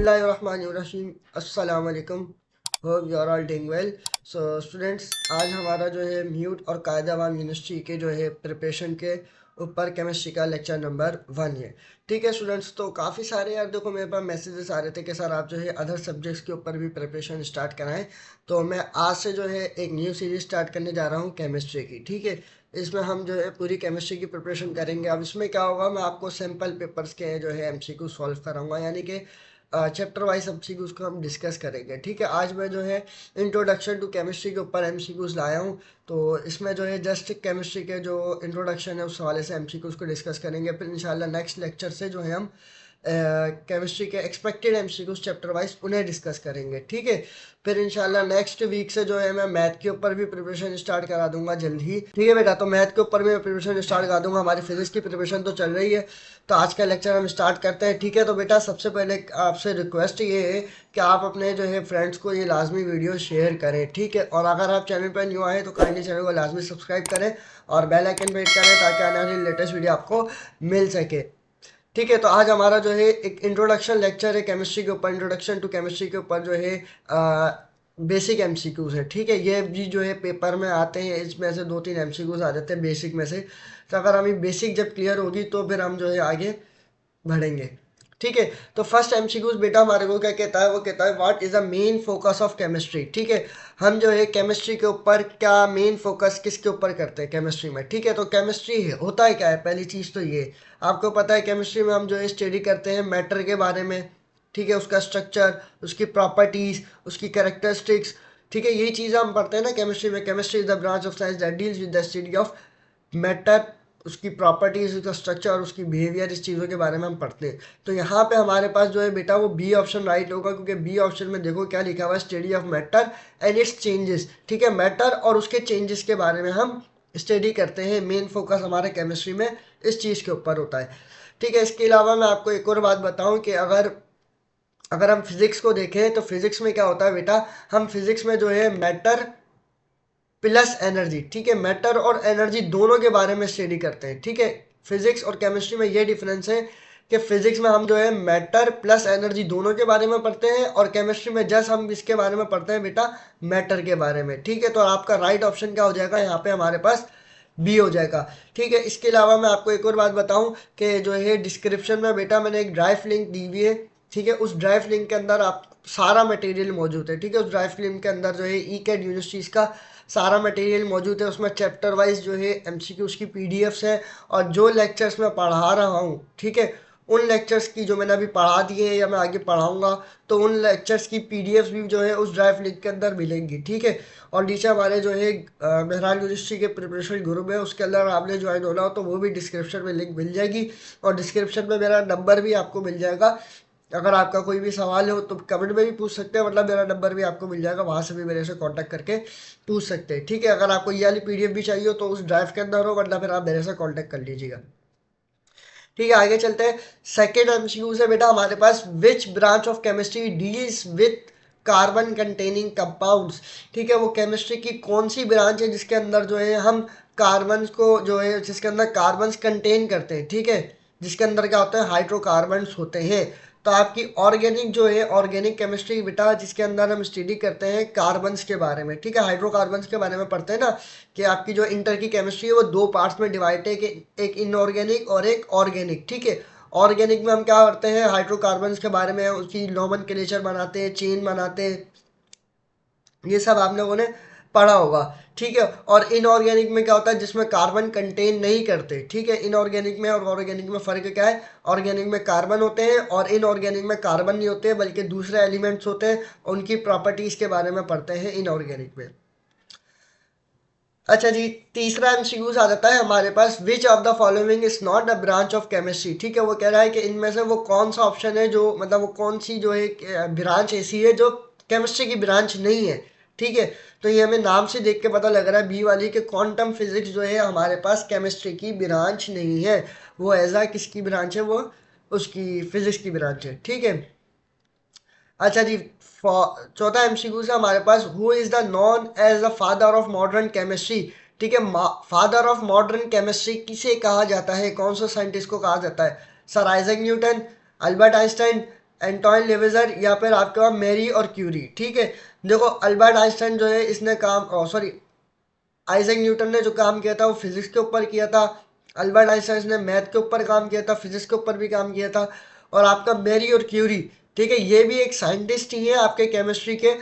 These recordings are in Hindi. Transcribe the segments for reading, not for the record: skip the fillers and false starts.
बिस्मिल्लाहिर्रहमानिर्रहीम अस्सलाम वालेकुम। Hope you are all doing well. So students, आज हमारा जो है म्यूट और कायदा-वाम यूनिवर्सिटी के जो है प्रिपरेशन के ऊपर केमिस्ट्री का लेक्चर नंबर 1 है। ठीक है स्टूडेंट्स, तो काफ़ी सारे यार देखो मेरे पास मैसेजेस आ रहे थे कि सर आप जो है अदर सब्जेक्ट्स के ऊपर भी प्रिपरेशन स्टार्ट कराएं। तो मैं आज से जो है एक न्यू सीरीज स्टार्ट करने जा रहा हूँ केमिस्ट्री की। ठीक है, इसमें हम जो है पूरी केमिस्ट्री की प्रिपरेशन करेंगे। अब इसमें क्या होगा, मैं आपको सैम्पल पेपर्स के जो है एमसीक्यू सॉल्व कराऊंगा, यानी कि चैप्टर वाइज एमसीक्यूज को हम डिस्कस करेंगे। ठीक है, आज मैं जो है इंट्रोडक्शन टू केमिस्ट्री के ऊपर एमसीक्यूज लाया हूँ। तो इसमें जो है जस्ट केमिस्ट्री के जो इंट्रोडक्शन है उस हवाले से एमसीक्यूज को डिस्कस करेंगे। फिर इंशाल्लाह नेक्स्ट लेक्चर से जो है हम केमिस्ट्री के एक्सपेक्टेड एमसीक्यूज चैप्टर वाइज उन्हें डिस्कस करेंगे। ठीक है, फिर इंशाल्लाह नेक्स्ट वीक से जो है मैं मैथ के ऊपर भी प्रिपरेशन स्टार्ट करा दूंगा जल्द ही। ठीक है बेटा, तो मैथ के ऊपर भी मैं प्रिपरेशन स्टार्ट करा दूंगा। हमारी फिजिक्स की प्रिपरेशन तो चल रही है, तो आज का लेक्चर हम स्टार्ट करते हैं। ठीक है, तो बेटा सबसे पहले आपसे रिक्वेस्ट ये है कि आप अपने जो है फ्रेंड्स को ये लाजमी वीडियो शेयर करें। ठीक है, और अगर आप चैनल पर न्यू आए तो काइंडली चैनल को लाजमी सब्सक्राइब करें और बेल आइकन पर हिट करें ताकि आने वाली लेटेस्ट वीडियो आपको मिल सके। ठीक है, तो आज हमारा जो है एक इंट्रोडक्शन लेक्चर है केमिस्ट्री के ऊपर, इंट्रोडक्शन टू केमिस्ट्री के ऊपर जो है बेसिक एमसीक्यूज है। ठीक है, ये भी जो है पेपर में आते हैं, इसमें से 2-3 एमसीक्यूज आ जाते हैं बेसिक में से। तो अगर हमें बेसिक जब क्लियर होगी तो फिर हम जो है आगे बढ़ेंगे। ठीक है, तो फर्स्ट एमसीक्यूज बेटा हमारे को क्या कहता है, वो कहता है what is the main focus of chemistry. ठीक है, हम जो है केमिस्ट्री के ऊपर क्या मेन फोकस किसके ऊपर करते हैं केमिस्ट्री में। ठीक है, तो केमिस्ट्री होता है क्या है, पहली चीज़ तो ये आपको पता है, केमिस्ट्री में हम जो है स्टडी करते हैं मैटर के बारे में। ठीक है, उसका स्ट्रक्चर, उसकी प्रॉपर्टीज, उसकी कैरेक्टरिस्टिक्स। ठीक है, यही चीज़ें हम पढ़ते हैं ना केमिस्ट्री में। Chemistry is the branch of science that deals with the study of matter, उसकी प्रॉपर्टीज, उसका स्ट्रक्चर और उसकी बिहेवियर, इस चीज़ों के बारे में हम पढ़ते हैं। तो यहाँ पे हमारे पास जो है बेटा वो बी ऑप्शन राइट होगा, क्योंकि बी ऑप्शन में देखो क्या लिखा हुआ है, study of matter and it's changes. ठीक है, मैटर और उसके चेंजेस के बारे में हम स्टडी करते हैं। मेन फोकस हमारे केमिस्ट्री में इस चीज़ के ऊपर होता है। ठीक है, इसके अलावा मैं आपको एक और बात बताऊं कि अगर अगर हम फिजिक्स को देखें तो फिजिक्स में क्या होता है बेटा, हम फिजिक्स में जो है मैटर प्लस एनर्जी, ठीक है, मैटर और एनर्जी दोनों के बारे में स्टडी करते हैं। ठीक है, फिजिक्स और केमिस्ट्री में ये डिफरेंस है कि फिजिक्स में हम जो है मैटर प्लस एनर्जी दोनों के बारे में पढ़ते हैं, और केमिस्ट्री में जस्ट हम इसके बारे में पढ़ते हैं बेटा, मैटर के बारे में। ठीक है, तो आपका राइट ऑप्शन क्या हो जाएगा यहाँ पे, हमारे पास बी हो जाएगा। ठीक है, इसके अलावा मैं आपको एक और बात बताऊं कि जो है डिस्क्रिप्शन में बेटा मैंने एक ड्राइव लिंक दी हुई है। ठीक है, उस ड्राइव लिंक के अंदर आप सारा मटेरियल मौजूद है। ठीक है, उस ड्राइव लिंक के अंदर जो है ई कैड यूनिवर्सिटीज़ का सारा मटेरियल मौजूद है। उसमें चैप्टर वाइज जो है एमसीक्यूज की पीडीएफ्स है, और जो लेक्चर्स मैं पढ़ा रहा हूँ, ठीक है, उन लेक्चर्स की जो मैंने अभी पढ़ा दिए या मैं आगे पढ़ाऊंगा, तो उन लेक्चर्स की पीडीएफ्स भी जो है उस ड्राइव लिंक के अंदर मिलेंगी। ठीक है, और नीचे हमारे जो है बहरान यूनिवर्सिटी के प्रिपरेशन ग्रुप है, उसके अंदर आपने ज्वाइन होना हो तो वो भी डिस्क्रिप्शन में लिंक मिल जाएगी, और डिस्क्रिप्शन में मेरा नंबर भी आपको मिल जाएगा। अगर आपका कोई भी सवाल हो तो कमेंट में भी पूछ सकते हैं, मतलब मेरा नंबर भी आपको मिल जाएगा, वहाँ से भी मेरे से कांटेक्ट करके पूछ सकते हैं। ठीक है, अगर आपको ये वाली पीडीएफ भी चाहिए हो तो उस ड्राइव के अंदर हो, वरना फिर आप मेरे से कांटेक्ट कर लीजिएगा। ठीक है, आगे चलते हैं। सेकेंड एमसीक्यू है बेटा हमारे पास, which branch of chemistry deals with carbon containing compounds. ठीक है, वो केमिस्ट्री की कौन सी ब्रांच है जिसके अंदर जो है हम कार्बन को जो है, जिसके अंदर कार्बन कंटेन करते हैं। ठीक है, जिसके अंदर क्या होता है, हाइड्रोकार्बन होते हैं। तो आपकी ऑर्गेनिक जो है, ऑर्गेनिक केमिस्ट्री बेटा, जिसके अंदर हम स्टडी करते हैं कार्बन्स के बारे में। ठीक है, हाइड्रोकार्बन्स के बारे में पढ़ते हैं ना, कि आपकी जो इंटर की केमिस्ट्री है वो 2 पार्ट्स में डिवाइड है, कि एक इनऑर्गेनिक और एक ऑर्गेनिक। ठीक है, ऑर्गेनिक में हम क्या करते हैं, हाइड्रोकार्बन्स के बारे में उसकी नोमेनक्लेचर बनाते हैं, चेन बनाते हैं, ये सब आप लोगों ने पढ़ा होगा। ठीक है, और इनऑर्गेनिक में क्या होता है, जिसमें कार्बन कंटेन नहीं करते। ठीक है, इनऑर्गेनिक में और ऑर्गेनिक में फ़र्क क्या है, ऑर्गेनिक में कार्बन होते हैं और इनऑर्गेनिक में कार्बन नहीं होते बल्कि दूसरे एलिमेंट्स होते हैं, उनकी प्रॉपर्टीज़ के बारे में पढ़ते हैं इनऑर्गेनिक में। अच्छा जी, तीसरा एमसीक्यूज आ जाता है हमारे पास, which of the following is not a branch of chemistry. ठीक है, वो कह रहा है कि इनमें से वो कौन सा ऑप्शन है जो, मतलब वो कौन सी जो है ब्रांच ऐसी है जो केमिस्ट्री की ब्रांच नहीं है। ठीक है, तो ये हमें नाम से देख के पता लग रहा है बी वाली के क्वांटम फिजिक्स जो है हमारे पास केमिस्ट्री की ब्रांच नहीं है। वो एज किसकी ब्रांच है, वो उसकी फिजिक्स की ब्रांच है। ठीक है, अच्छा जी, चौथा एमसीक्यू है हमारे पास, who is the known as the father of modern chemistry. ठीक है, फादर ऑफ मॉडर्न केमिस्ट्री किसे कहा जाता है, कौन सा साइंटिस्ट को कहा जाता है, Sir Isaac Newton, Albert Einstein, Antoine Lavoisier या फिर आपके पास मैरी और क्यूरी। ठीक है, देखो अल्बर्ट आइंस्टाइन जो है इसने काम, सॉरी, आइजैक न्यूटन ने जो काम किया था वो फिजिक्स के ऊपर किया था। अल्बर्ट आइंस्टाइन ने मैथ के ऊपर काम किया था, फिजिक्स के ऊपर भी काम किया था। और आपका मैरी और क्यूरी, ठीक है, ये भी एक साइंटिस्ट ही है आपके केमिस्ट्री के।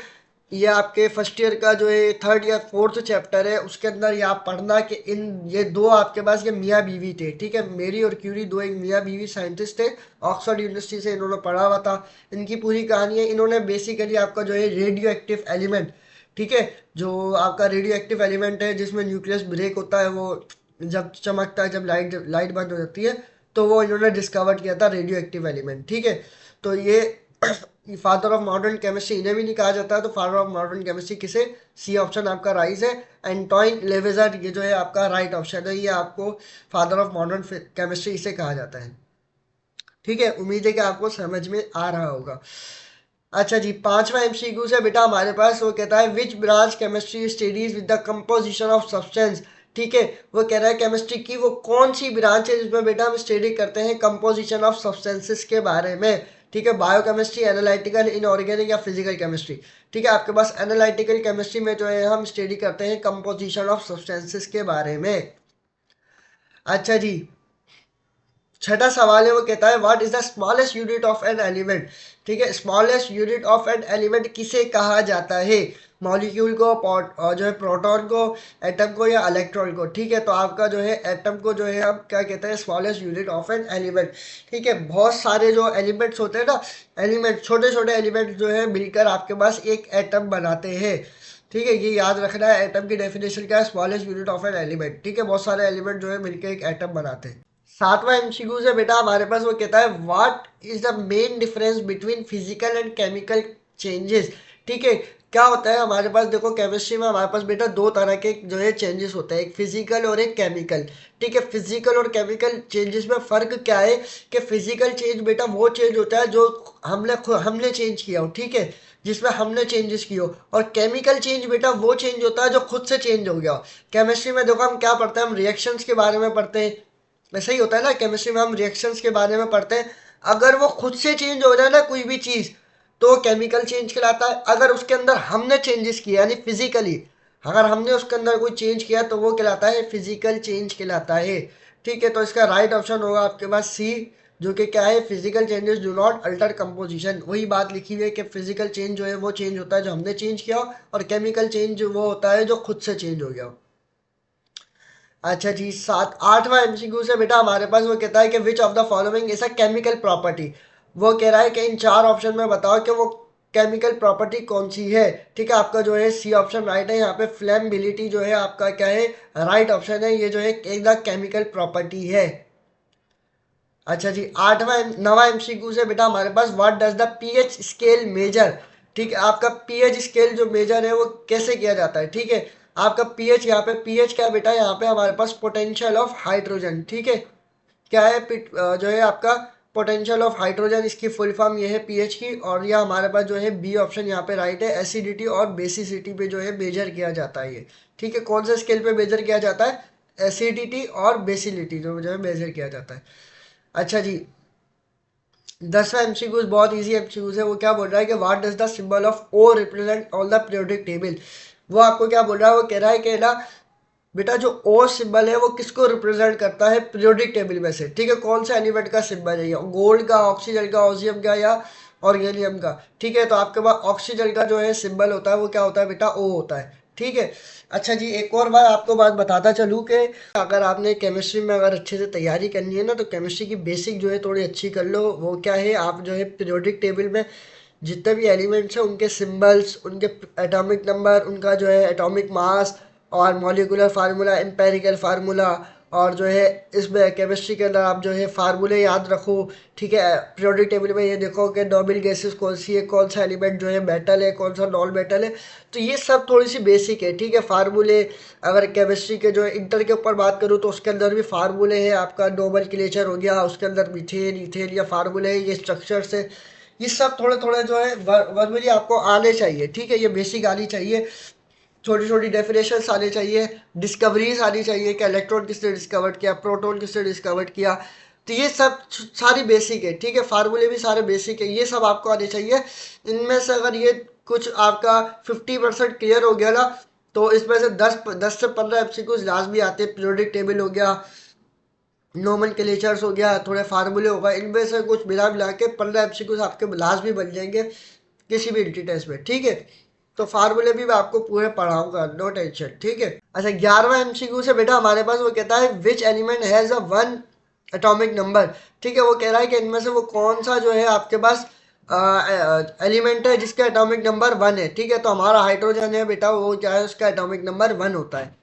ये आपके फर्स्ट ईयर का जो है थर्ड या फोर्थ चैप्टर है, उसके अंदर ये आप पढ़ना कि इन ये दो आपके पास ये मियाँ बीवी थे। ठीक है, मेरी और क्यूरी दो एक मियाँ बीवी साइंटिस्ट थे, ऑक्सफोर्ड यूनिवर्सिटी से इन्होंने पढ़ा हुआ था। इनकी पूरी कहानी है, इन्होंने बेसिकली आपका जो है रेडियो एक्टिव एलिमेंट, ठीक है, जो आपका रेडियो एक्टिव एलिमेंट है जिसमें न्यूक्लियस ब्रेक होता है, वो जब चमकता है, जब लाइट लाइट बंद हो जाती है, तो वो इन्होंने डिस्कवर किया था रेडियो एक्टिव एलिमेंट। ठीक है, तो ये फादर ऑफ मॉडर्न केमिस्ट्री इन्हें भी नहीं कहा जाता है, तो फादर ऑफ मॉडर्न केमिस्ट्री किसे, सी ऑप्शन आपका राइज है। एंटोइन लेवेजर ये जो है आपका राइट ऑप्शन है, ये आपको फादर ऑफ मॉडर्न केमिस्ट्री इसे कहा जाता है। ठीक है, उम्मीद है कि आपको समझ में आ रहा होगा। अच्छा जी, पांचवा एमसीक्यू है बेटा हमारे पास, वो कहता है which branch chemistry studies with the composition of substance. ठीक है, वो कह रहा है केमिस्ट्री की वो कौन सी ब्रांच है जिसमें बेटा हम स्टडी करते हैं कंपोजिशन ऑफ सब्सटेंसेस के बारे में। ठीक है, बायोकेमिस्ट्री, एनालिटिकल, इनऑर्गेनिक या फिजिकल केमिस्ट्री। ठीक है, आपके पास एनालिटिकल केमिस्ट्री में जो है हम स्टडी करते हैं कंपोजिशन ऑफ सब्सटेंसेस के बारे में। अच्छा जी, छठा सवाल है, वो कहता है what is the smallest unit of an element. ठीक है, smallest unit of an element किसे कहा जाता है, मॉलिक्यूल को, जो है प्रोटॉन को, एटम को या इलेक्ट्रॉन को। ठीक है, तो आपका जो है एटम को जो है हम क्या कहते हैं, smallest unit of an element. ठीक है, बहुत सारे जो एलिमेंट्स होते हैं ना, एलिमेंट, छोटे छोटे एलिमेंट जो है मिलकर आपके पास एक एटम बनाते हैं। ठीक है, ये याद रखना है, एटम की डेफिनेशन क्या है, smallest unit of an element. ठीक है, बहुत सारे एलिमेंट जो है मिलकर एक एटम बनाते हैं। सातवां एमसीक्यू है बेटा हमारे पास, वो कहता है what is the main difference between physical and chemical changes. ठीक है, क्या होता है हमारे पास, देखो केमिस्ट्री में हमारे पास बेटा दो तरह के जो है चेंजेस होते हैं, एक फिजिकल और एक केमिकल। ठीक है, फिजिकल और केमिकल चेंजेस में फर्क क्या है, कि फिजिकल चेंज बेटा वो चेंज होता है जो हमने चेंज किया हो। ठीक है, जिसमें हमने चेंजेस किए हो। और केमिकल चेंज बेटा वो चेंज होता है जो खुद से चेंज हो गया हो। केमिस्ट्री में देखो हम क्या पढ़ते हैं, हम रिएक्शंस के बारे में पढ़ते हैं, वैसे ही होता है ना, केमिस्ट्री में हम रिएक्शंस के बारे में पढ़ते हैं। अगर वो खुद से चेंज हो जाए ना कोई भी चीज़, तो केमिकल चेंज कहलाता है। अगर उसके अंदर हमने चेंजेस किया यानी फिजिकली, अगर हमने उसके अंदर कोई चेंज किया तो वो कहलाता है फिजिकल चेंज कहलाता है। ठीक है, तो इसका राइट ऑप्शन होगा आपके पास सी, जो कि क्या है, physical changes do not alter composition. वही बात लिखी हुई है कि फिजिकल चेंज जो है वो चेंज होता है जो हमने चेंज किया हो, और केमिकल चेंज वो होता है जो खुद से चेंज हो गया हो। अच्छा जी, आठवां एमसीक्यू से बेटा हमारे पास, वो कहता है कि विच of the following is a chemical property. वो कह रहा है कि इन चार ऑप्शन में बताओ कि वो केमिकल प्रॉपर्टी कौन सी है। ठीक है, आपका जो है सी ऑप्शन राइट है, यहाँ पे फ्लेमिबिलिटी जो है आपका क्या है, राइट ऑप्शन है, ये जो है एक द केमिकल प्रॉपर्टी है। अच्छा जी, नवा एमसीक्यू से बेटा हमारे पास what does the pH scale measure. ठीक है, आपका पीएच स्केल जो मेजर है वो कैसे किया जाता है। ठीक है, आपका पीएच, यहाँ पे पीएच क्या है बेटा, यहाँ पे हमारे पास पोटेंशियल ऑफ हाइड्रोजन। ठीक है, क्या है जो है आपका पोटेंशियल ऑफ हाइड्रोजन, इसकी फुल फॉर्म ये है पीएच की। और यह हमारे पास जो है बी ऑप्शन यहाँ पे राइट है, एसिडिटी और बेसिसिटी पे जो है मेजर किया जाता है ये। ठीक है, कौन से स्केल पे मेजर किया जाता है, एसिडिटी और बेसिलिटी जो है मेजर किया जाता है। अच्छा जी, 10वां एमसीक्यू बहुत इजी एमसीक्यू है। वो क्या बोल रहा है कि what does the symbol of O represent on the periodic table. वो आपको क्या बोल रहा है, वो कह रहा है कि ना बेटा जो ओ सिंबल है वो किसको रिप्रेजेंट करता है पीरियोडिक टेबल में से। ठीक है, कौन सा एलिमेंट का सिंबल है ये, गोल्ड का, ऑक्सीजन का, ऑजियम का या ऑर्गेनियम का। ठीक है, तो आपके पास ऑक्सीजन का जो है सिंबल होता है वो क्या होता है बेटा, ओ होता है। ठीक है, अच्छा जी, एक और बार आपको बात बताता चलूँ कि अगर आपने केमिस्ट्री में अगर अच्छे से तैयारी करनी है ना, तो केमिस्ट्री की बेसिक जो है थोड़ी अच्छी कर लो। वो क्या है, आप जो है पीरियोडिक टेबल में जितने भी एलिमेंट्स हैं उनके सिंबल्स, उनके एटॉमिक नंबर, उनका जो है एटॉमिक मास और मॉलिक्यूलर फार्मूला, एम्पेरिकल फार्मूला, और जो है इसमें केमिस्ट्री के अंदर आप जो है फार्मूले याद रखो। ठीक है, पीरियोडिक टेबल में ये देखो कि नोबल गैसेस कौन सी है, कौन सा एलिमेंट जो है मेटल है, कौन सा नॉन मेटल है। तो ये सब थोड़ी सी बेसिक है। ठीक है, फार्मूले, अगर केमिस्ट्री के जो है इंटर के ऊपर बात करूँ तो उसके अंदर भी फार्मूले हैं, आपका नोमेनक्लेचर हो गया, उसके अंदर मीथेन, इथेन या फार्मूले है, ये स्ट्रक्चर्स है, ये सब थोड़े थोड़े जो है वर्बली आपको आने चाहिए। ठीक है, ये बेसिक आनी चाहिए, छोटी छोटी डेफिनेशंस आनी चाहिए, डिस्कवरीज आनी चाहिए कि इलेक्ट्रॉन किसने डिस्कवर किया, प्रोटॉन किसने डिस्कवर किया, तो ये सब सारी बेसिक है, ठीक है, फार्मूले भी सारे बेसिक है, ये सब आपको आने चाहिए। इनमें से अगर ये कुछ आपका 50% क्लियर हो गया ना, तो इसमें से 10 से 15 एमसीक्यूज लास्ट भी आते हैं। पीरियोडिक टेबल हो गया, नोमेनक्लेचर्स हो गया, थोड़े फार्मूले होगा, इनमें से कुछ मिला के 15 एमसीक्यूज आपके लास्ट भी बन जाएंगे किसी भी एंट्री टेस्ट में, ठीक है। तो फार्मूले भी मैं आपको पूरे पढ़ाऊंगा, नो टेंशन, ठीक है। अच्छा, 11वां एमसीक्यू से बेटा हमारे पास वो कहता है which element has a one atomic number, ठीक है। वो कह रहा है कि इनमें से वो कौन सा जो है आपके पास एलिमेंट है जिसका एटॉमिक नंबर 1 है, ठीक है। तो हमारा हाइड्रोजन है बेटा, वो क्या है, उसका एटॉमिक नंबर 1 होता है।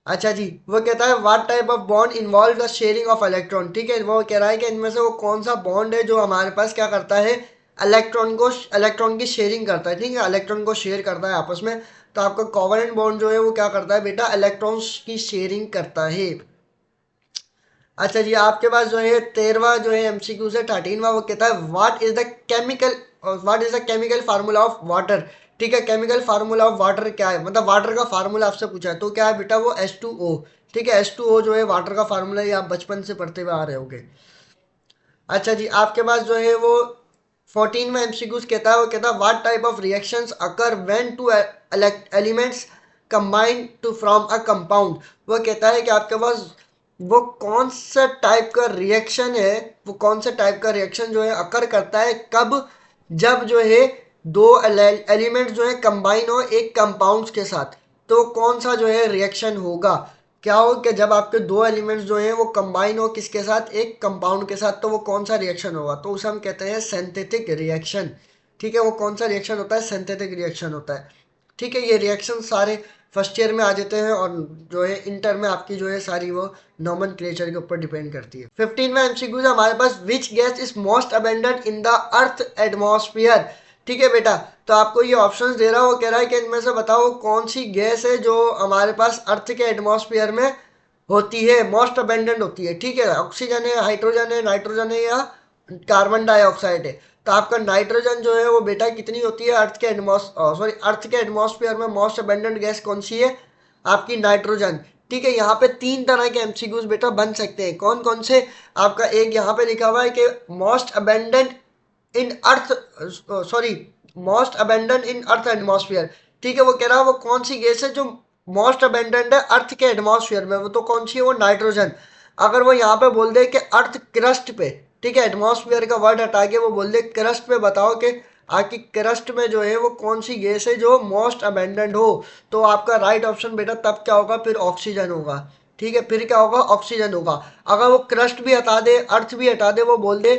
अच्छा जी, वो कहता है what type of bond involve the sharing of electron, ठीक है। वो कह रहा है कि इनमें से वो कौन सा बॉन्ड है जो हमारे पास क्या करता है, इलेक्ट्रॉन की शेयरिंग करता है, ठीक है, इलेक्ट्रॉन को शेयर करता है आपस में। तो आपका कोवेलेंट बॉन्ड जो है वो क्या करता है बेटा, इलेक्ट्रॉन्स की शेयरिंग करता है। अच्छा जी, आपके पास जो है 13वां जो है एमसीक्यू से 13वां, वो कहता है what is the chemical formula of water, ठीक है। केमिकल फार्मूला ऑफ वाटर क्या है, मतलब वाटर का फार्मूला आपसे पूछा है, तो क्या है बेटा, वो H2O, ठीक है। H2O जो है वाटर का फार्मूला, ये आप बचपन से पढ़ते हुए आ रहे होगे। अच्छा जी, आपके पास जो है वो 14 में एमसीक्यूज कहता है, वो कहता है what type of reactions occur when two elements combine to from a compound. वो कहता है कि आपके पास वो कौन सा टाइप का रिएक्शन है, वो कौन सा टाइप का रिएक्शन जो है अकर करता है, कब, जब जो है दो एलिमेंट जो है कंबाइन हो एक कंपाउंड्स के साथ, तो कौन सा जो है रिएक्शन होगा। क्या हो कि जब आपके दो एलिमेंट्स जो हैं वो कंबाइन हो किसके साथ, एक कंपाउंड के साथ, तो वो कौन सा रिएक्शन होगा, तो उसे हम कहते हैं सिंथेटिक रिएक्शन, ठीक है। वो कौन सा रिएक्शन होता है, सिंथेटिक रिएक्शन होता है, ठीक है। ये रिएक्शन सारे फर्स्ट ईयर में आ जाते हैं, और जो है इंटर में आपकी जो है सारी वो नॉमेनक्लेचर के ऊपर डिपेंड करती है। 15 में एमसीक्यू है हमारे पास, which gas is most abundant in the earth atmosphere, ठीक है बेटा। तो आपको ये ऑप्शंस दे रहा है, वो कह रहा है कि इनमें से बताओ कौन सी गैस है जो हमारे पास अर्थ के एटमॉस्फेयर में होती है, मोस्ट अबेंडेंट होती है, ठीक है। ऑक्सीजन है, हाइड्रोजन है, नाइट्रोजन है, या कार्बन डाइऑक्साइड है। तो आपका नाइट्रोजन जो है वो बेटा कितनी होती है, अर्थ के एटमॉस्फेयर में मोस्ट अबेंडेंट गैस कौन सी है, आपकी नाइट्रोजन, ठीक है। यहाँ पे 3 तरह के एमसीक्यूज बेटा बन सकते हैं, कौन कौन से, आपका एक यहाँ पे लिखा हुआ है कि मोस्ट अबेंडेंट इन अर्थ, सॉरी, मोस्ट अबेंडेंट इन अर्थ एटमॉस्फेयर, ठीक है। वो कह रहा है वो कौन सी गैस है जो मोस्ट अबेंडेंट है अर्थ के एटमॉस्फेयर में, वो तो कौन सी है, वो नाइट्रोजन। अगर वो यहाँ पे बोल दे कि अर्थ क्रस्ट पे, ठीक है, एटमॉस्फेयर का वर्ड हटा के वो बोल दे क्रस्ट पे, बताओ कि आपकी क्रस्ट में जो है वो कौन सी गैस है जो मोस्ट अबेंडेंट हो, तो आपका राइट ऑप्शन बेटा तब क्या होगा, फिर ऑक्सीजन होगा, ठीक है। फिर क्या होगा, ऑक्सीजन होगा। अगर वो क्रस्ट भी हटा दे, अर्थ भी हटा दे, वो बोल दे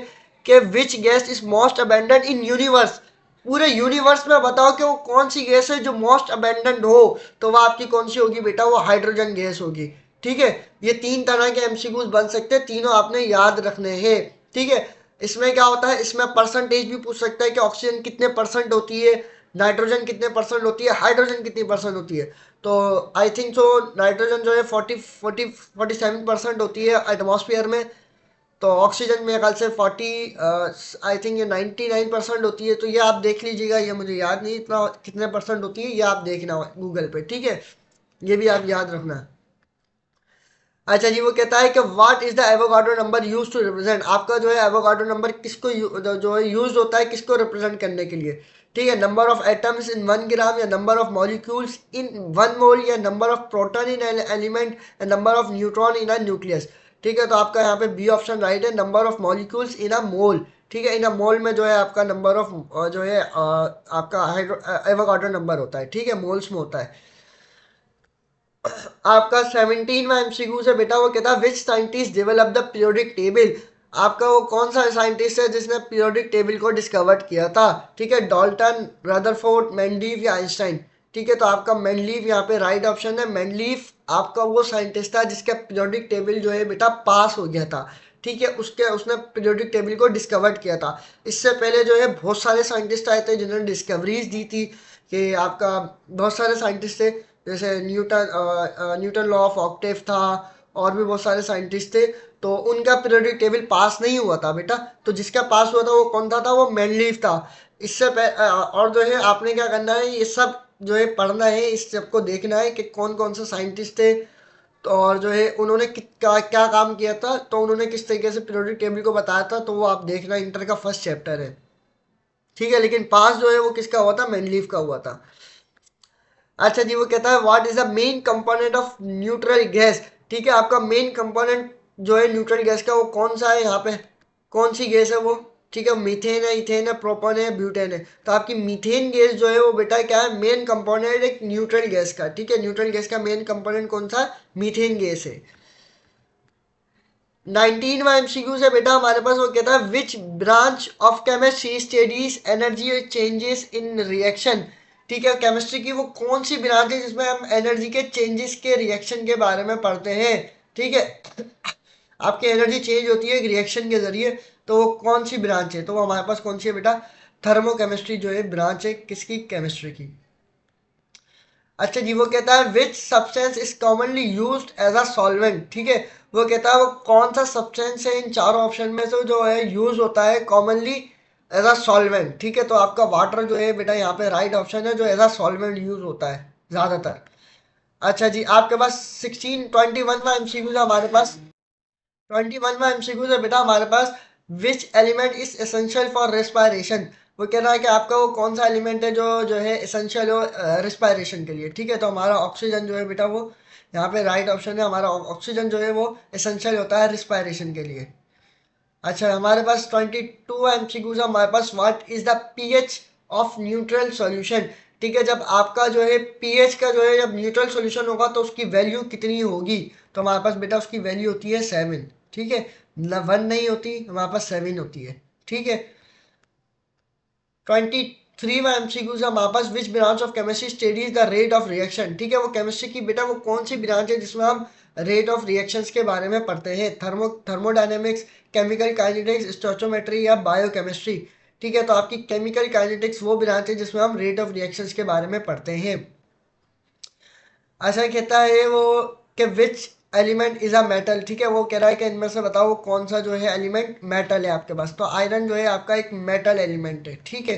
कि which gas is most abundant in universe, पूरे यूनिवर्स में बताओ कि वो कौन सी गैस है जो मोस्ट अबेंडेंट हो, तो वो आपकी कौन सी होगी बेटा, वो हाइड्रोजन गैस होगी, ठीक है। ये 3 तरह के एमसीक्यूज बन सकते हैं, तीनों आपने याद रखने हैं, ठीक है। इसमें क्या होता है, इसमें परसेंटेज भी पूछ सकता है कि ऑक्सीजन कितने परसेंट होती है, नाइट्रोजन कितने परसेंट होती है, हाइड्रोजन कितनी परसेंट होती है। तो आई थिंक सो नाइट्रोजन जो है 47% होती है एटमॉस्फेयर में, तो ऑक्सीजन मेरे ख्याल से आई थिंक ये 99% होती है। तो ये आप देख लीजिएगा, ये मुझे याद नहीं इतना कितने परसेंट होती है, ये आप देखना गूगल पे, ठीक है, ये भी आप याद रखना। अच्छा जी, वो कहता है कि what is the Avogadro number use to represent, आपका जो है एवोगाड्रो नंबर किसको जो है यूज होता है किसको रिप्रेजेंट करने के लिए, ठीक है। Number of atoms in 1 gram, या number of molecules in 1 mole, या number of proton in element, या number of neutron in a nucleus, ठीक है। तो आपका यहाँ पे बी ऑप्शन राइट है, number of molecules in a mole, ठीक है। इन अ मोल में जो है आपका नंबर ऑफ जो है आपका एवोगाड्रो नंबर होता है, ठीक है, मोल्स में होता है। आपका 17वां एमसीक्यू से बेटा, वो कहता है which scientist develop the periodic table, आपका वो कौन सा साइंटिस्ट है जिसने पीरियोडिक टेबल को डिस्कवर किया था, ठीक है। डाल्टन, रदरफोर्ड, मेंडलीव, या आइंस्टाइन, ठीक है। तो आपका मेंडलीव यहाँ पे राइट ऑप्शन है। मेंडलीव आपका वो साइंटिस्ट था जिसका पीरियोडिक टेबल जो है बेटा पास हो गया था, ठीक है। उसने पीरियोडिक टेबल को डिस्कवर किया था। इससे पहले जो है बहुत सारे साइंटिस्ट आए थे जिन्होंने डिस्कवरीज दी थी, कि आपका बहुत सारे साइंटिस्ट थे, जैसे न्यूटन लॉ ऑफ ऑक्टेव था, और भी बहुत सारे साइंटिस्ट थे। तो उनका पीरियोडिक टेबल पास नहीं हुआ था बेटा, तो जिसका पास हुआ था वो कौन था वो मेंडलीव था। और जो है आपने क्या करना है, ये सब जो है पढ़ना है, इस सबको देखना है कि कौन कौन से साइंटिस्ट थे तो और जो है उन्होंने क्या क्या काम किया था, तो उन्होंने किस तरीके से पीरियोडिक टेबल को बताया था, तो वो आप देखना, इंटर का फर्स्ट चैप्टर है। ठीक है, लेकिन पास जो है वो किसका हुआ था, मेनलीफ का हुआ था। अच्छा जी, वो कहता है what is the main component of neutral gas. ठीक है, आपका मेन कंपोनेंट जो है न्यूट्रल गैस का वो कौन सा है यहाँ पे, कौन सी गैस है वो। ठीक है, मीथेन है, इथेन है, प्रोपेन है, ब्यूटेन है। तो आपकी मीथेन गैस जो है वो बेटा क्या है, मेन कंपोनेंट एक न्यूट्रल गैस का। ठीक है, न्यूट्रल गैस का मेन कंपोनेंट कौन सा, मीथेन गैस है। 19वां एमसीक्यू है बेटा हमारे पास, वो कहता है विच branch of chemistry studies energy changes in reaction. ठीक है, केमिस्ट्री की वो कौन सी ब्रांच है जिसमें हम एनर्जी के चेंजेस के रिएक्शन के बारे में पढ़ते हैं। ठीक है, आपकी एनर्जी चेंज होती है एक रिएक्शन के जरिए, तो वो कौन सी ब्रांच है, तो वो हमारे पास कौन सी है बेटा, थर्मोकेमिस्ट्री जो है ब्रांच है किसकी, केमिस्ट्री की। अच्छा जी, वो कहता है which substance is commonly used as a solvent. ठीक है, वो कहता है वो कौन सा सब्सटेंस है इन चारों ऑप्शन में से जो है यूज होता है कॉमनली एज अ सॉल्वेंट। ठीक है, तो आपका वाटर जो है बेटा यहाँ पे राइट ऑप्शन है, जो एज अ सॉल्वेंट यूज होता है ज्यादातर। अच्छा जी, आपके पास 21वां एमसीक्यू है हमारे पास। 21वां एमसीक्यू है बेटा हमारे पास, which element is essential for respiration. वो कह रहा है कि आपका वो कौन सा एलिमेंट है जो जो है एसेंशियल हो रिस्पायरेशन के लिए। ठीक है, तो हमारा ऑक्सीजन जो है बेटा वो यहाँ पे राइट ऑप्शन है, हमारा ऑक्सीजन जो है वो एसेंशियल होता है रिस्पायरेशन के लिए। अच्छा, हमारे पास 22 एमसीक्यूज है हमारे पास, what is the pH of neutral solution. ठीक है, जब आपका जो है पीएच का जो है जब न्यूट्रल सॉल्यूशन होगा तो उसकी वैल्यू कितनी होगी, तो हमारे पास बेटा उसकी वैल्यू होती है 7। ठीक है, न 1 नहीं होती, हमारे पास 7 होती है। ठीक है, 23वां एमसीक्यू से हमारे पास, which branch of chemistry studies the rate of reaction. ठीक है, वो केमिस्ट्री की बेटा वो कौन सी ब्रांच है जिसमें हम रेट ऑफ रिएक्शंस के बारे में पढ़ते हैं, थर्मोडायनेमिक्स, केमिकल काइनेटिक्स, स्टोचोमेट्री या बायोकेमिस्ट्री। ठीक है, तो आपकी केमिकल काइनेटिक्स वो ब्रांच है जिसमें हम रेट ऑफ रिएक्शंस के बारे में पढ़ते हैं। ऐसा कहता है वो कि विच एलिमेंट इज अ मेटल। ठीक है, वो कह रहा है कि इनमें से बताओ वो कौन सा जो है एलिमेंट मेटल है आपके पास, तो आयरन जो है आपका एक मेटल एलिमेंट है। ठीक है,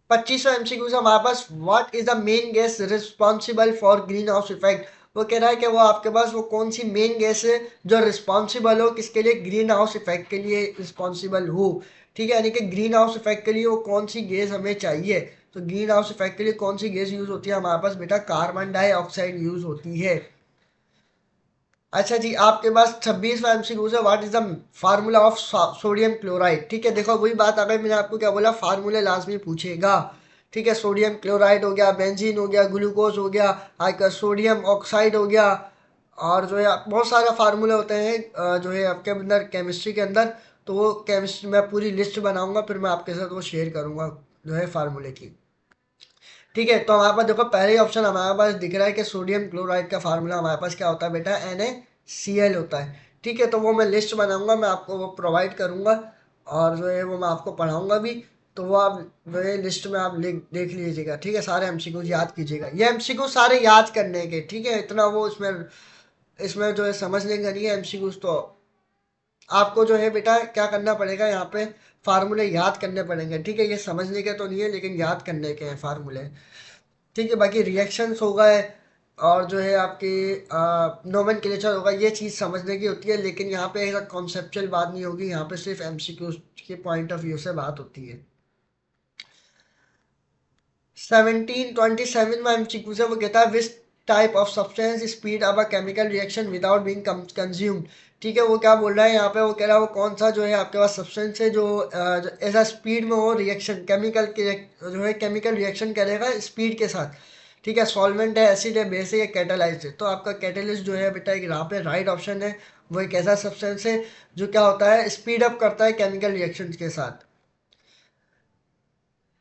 25वां एमसीक्यू से हमारे पास, what is the main gas responsible for greenhouse effect. वो कह रहा है कि वो आपके पास वो कौन सी मेन गैस है जो रिस्पॉन्सिबल हो किसके लिए, ग्रीन हाउस इफेक्ट के लिए रिस्पॉन्सिबल हो। ठीक है, यानी कि ग्रीन हाउस इफेक्ट के लिए वो कौन सी गैस हमें चाहिए, तो ग्रीन हाउस इफेक्ट के लिए कौन सी गैस यूज होती है हमारे पास बेटा, कार्बन डाइऑक्साइड यूज होती है। अच्छा जी, आपके पास 26वां एमसीक्यू है, what is the formula of sodium chloride. ठीक है, देखो वही बात आ गई, मैंने आपको क्या बोला, फार्मूले लाजमी पूछेगा। ठीक है, सोडियम क्लोराइड हो गया, बेंजीन हो गया, ग्लूकोज हो गया, आपका सोडियम ऑक्साइड हो गया, और जो है बहुत सारे फार्मूले होते हैं जो है आपके अंदर केमिस्ट्री के अंदर। तो वो केमिस्ट्री मैं पूरी लिस्ट बनाऊंगा, फिर मैं आपके साथ वो शेयर करूंगा जो है फार्मूले की। ठीक है, तो हमारे पास देखो पहले ही ऑप्शन हमारे पास दिख रहा है कि सोडियम क्लोराइड का फार्मूला हमारे पास क्या होता है बेटा, NaCl होता है। ठीक है, तो वो मैं लिस्ट बनाऊंगा, मैं आपको वो प्रोवाइड करूंगा, और जो है वो मैं आपको पढ़ाऊंगा भी। तो वो आप जो है लिस्ट में आप लिख देख लीजिएगा। ठीक है, सारे एमसीक्यू याद कीजिएगा, ये एमसीक्यू सारे याद करने के। ठीक है, इतना वो इसमें इसमें जो है समझने का नहीं है एमसीक्यूज, तो आपको जो है बेटा क्या करना पड़ेगा, यहाँ पे फार्मूले याद करने पड़ेंगे। ठीक है, ये समझने के तो नहीं है लेकिन याद करने के हैं फार्मूले। ठीक है, बाकी रिएक्शंस हो गए, और जो है आपकी नोमेनक्लेचर होगा, ये चीज़ समझने की होती है, लेकिन यहाँ पे ऐसा कॉन्सेप्चुअल बात नहीं होगी, यहाँ पे सिर्फ एमसीक्यू के पॉइंट ऑफ व्यू से बात होती है। 27 एमसीक्यू से वो कहता है which type of substance speed up a chemical reaction without being consumed. ठीक है, वो क्या बोल रहा है यहाँ पे, वो कह रहा है वो कौन सा जो है आपके पास सब्सटेंस है जो ऐसा स्पीड में हो रिएक्शन, केमिकल के जो है केमिकल रिएक्शन करेगा स्पीड के साथ। ठीक है, सॉल्वेंट है, एसिड है, बेस है या कैटालाइज है, तो आपका कैटालिस्ट जो है बेटा एक यहाँ पे राइट ऑप्शन है। वो एक ऐसा सब्सटेंस है जो क्या होता है, स्पीड अप करता है केमिकल रिएक्शन के साथ।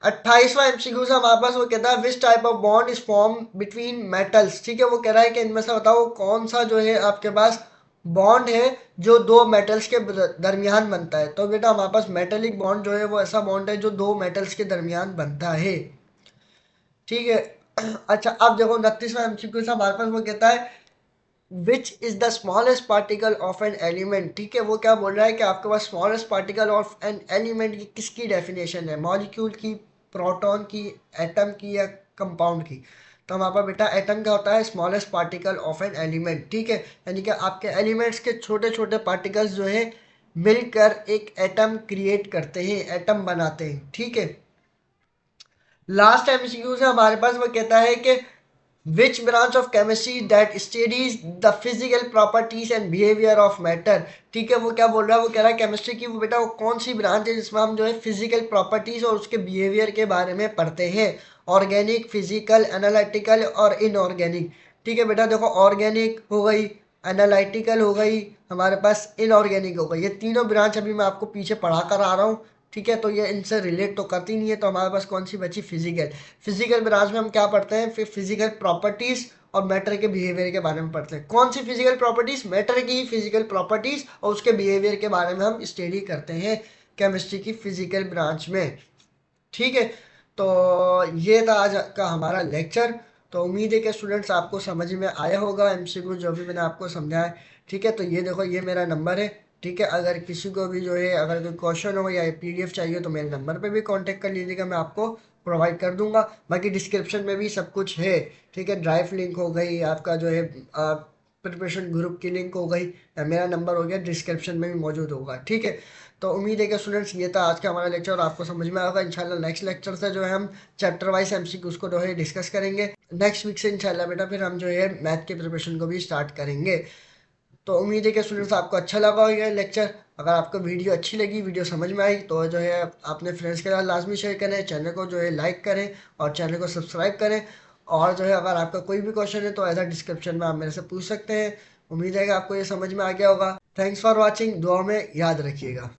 28वां एमसीक्यू से हमारे पास, वो कहता है which type of bond is form between metals. ठीक है, वो कह रहा है कि इनमें से बताओ कौन सा जो है आपके पास बॉन्ड है जो दो मेटल्स के दरमियान बनता है, तो बेटा हमारे पास मेटेलिक बॉन्ड जो है वो ऐसा बॉन्ड है जो दो मेटल्स के दरमियान बनता है। ठीक है, अच्छा अब देखो 29वां एमसीक्यू से हमारे पास वो कहता है which is the smallest particle of an element. ठीक है, वो क्या बोल रहा है कि आपके पास smallest particle of an element की किसकी डेफिनेशन है, मॉलिक्यूल की, प्रोटॉन की, एटम की या कंपाउंड की। तो हमारे पास बेटा एटम क्या होता है, smallest particle of an element, ठीक है, यानी कि आपके एलिमेंट्स के छोटे छोटे पार्टिकल्स जो है मिलकर एक एटम क्रिएट करते हैं, एटम बनाते हैं, ठीक है। लास्ट एमसीक्यू से हमारे पास वो कहता है कि विच branch of chemistry that studies the physical properties and behaviour of matter, ठीक है। वो क्या बोल रहा है, वो कह रहा है केमिस्ट्री की वो बेटा वो कौन सी ब्रांच है जिसमें हम जो है फिजिकल प्रॉपर्टीज और उसके बिहेवियर के बारे में पढ़ते हैं, ऑर्गेनिक, फिजिकल, एनालिटिकल और इनऑर्गेनिक, ठीक है बेटा। देखो ऑर्गेनिक हो गई, एनालिटिकल हो गई, हमारे पास इनऑर्गेनिक हो गई, ये तीनों ब्रांच अभी मैं आपको पीछे पढ़ा कर आ रहा हूँ, ठीक है। तो ये इनसे रिलेट तो करती नहीं है, तो हमारे पास कौन सी बची, फिजिकल। फिजिकल ब्रांच में हम क्या पढ़ते हैं, फिर फिजिकल प्रॉपर्टीज और मैटर के बिहेवियर के बारे में पढ़ते हैं। कौन सी फिजिकल प्रॉपर्टीज, मैटर की फिजिकल प्रॉपर्टीज और उसके बिहेवियर के बारे में हम स्टडी करते हैं केमिस्ट्री की फिजिकल ब्रांच में, ठीक है। तो ये था आज का हमारा लेक्चर। तो उम्मीद है कि स्टूडेंट्स आपको समझ में आया होगा एमसीक्यू जो भी मैंने आपको समझाया, ठीक है। तो ये देखो ये मेरा नंबर है, ठीक है। अगर किसी को भी जो है अगर कोई क्वेश्चन हो या पीडीएफ चाहिए तो मेरे नंबर पे भी कांटेक्ट कर लीजिएगा, मैं आपको प्रोवाइड कर दूंगा। बाकी डिस्क्रिप्शन में भी सब कुछ है, ठीक है। ड्राइव लिंक हो गई, आपका जो है प्रिपरेशन ग्रुप की लिंक हो गई, या मेरा नंबर हो गया, डिस्क्रिप्शन में भी मौजूद होगा, ठीक है। तो उम्मीद है कि स्टूडेंट्स ये था आज का हमारा लेक्चर और आपको समझ में आएगा। इंशाल्लाह नेक्स्ट लेक्चर से जो है हम चैप्टर वाइज एमसीक्यूज को जो है डिस्कस करेंगे। नेक्स्ट वीक से इंशाल्लाह बेटा फिर हम जो है मैथ के प्रिपरेशन को भी स्टार्ट करेंगे। तो उम्मीद है कि स्टूडेंट्स आपको अच्छा लगा होगा ये लेक्चर। अगर आपको वीडियो अच्छी लगी, वीडियो समझ में आई, तो जो है अपने फ्रेंड्स के साथ लाजमी शेयर करें, चैनल को जो है लाइक करें और चैनल को सब्सक्राइब करें। और जो है अगर आपका कोई भी क्वेश्चन है तो ऐसा डिस्क्रिप्शन में आप मेरे से पूछ सकते हैं। उम्मीद है कि आपको ये समझ में आ गया होगा। थैंक्स फॉर वॉचिंग, दुआ में याद रखिएगा।